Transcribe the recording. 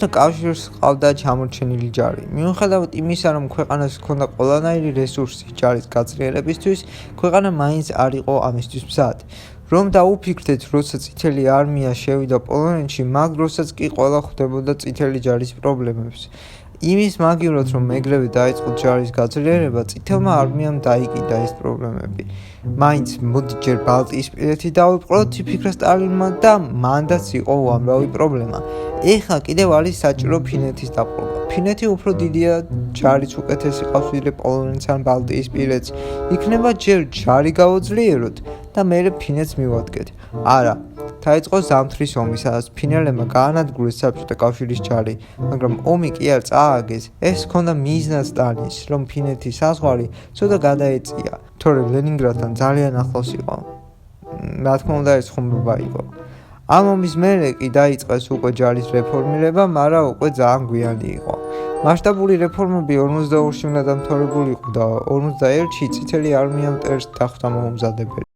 კავშირს ჰყავდა ჩამორჩენილი ჯარი. მიუხედავად იმისა, რომ ქვეყანას ჰქონდა ყველანაირი რესურსი ჯარის გაძლიერებისთვის, ქვეყანა მაინც არ იყო ამისთვის მზად. რომ დაუფიქრდეთ, როცა წითელი არმია შევიდა პოლონეთში, მაგ დროსაც კი ყველა ხვდებოდა წითელი ჯარის პრობლემებს. იმის მაგივრად, რომ ეგრევე დაიწყო ჯარის გაძლიერება, წითელმა არმიამ დაიკიდა ეს პრობლემები. მაინც მოდი ჯერ ბალტიისპირეთი დავიპყროთ, იფიქრა სტალინმა და მანდაც იყო უამრავი პრობლემა. ეხლა კიდევ არის საჭირო ფინეთის დაპყრობა. ფინეთი უფრო დიდია, ჯარიც უკეთესი ყავს ვიდრე პოლონეთს ან ბალტიისპირეთს. იქნება ჯერ ჯარი გავოძლიეროთ და მერე ფინეთს მივადგეთ. არა, დაიწყო ზამთრის ომი, სადაც ფინელებმა გაანადგურეს საბჭოთა კავშირის ჯარი, მაგრამ ომი კი არ წააგეს. ეს ჰქონდა მიზნად სტალინს, რომ ფინეთის საზღვარი ცოტა გადაეწია, თორემ ლენინგრადთან ძალიან ახლოს იყო. რა თქმა უნდა, ეს ხუმრობა იყო. ამ ომის მერე კი დაიწყეს უკვე ჯარის რეფორმირება, მაგრამ უკვე ძალიან გვიანი იყო. მასშტაბური რეფორმები 42-ში უნდა დამთავრებული იყო და 41-ში წითელი არმია მტერს დახვდა მომზადებელი.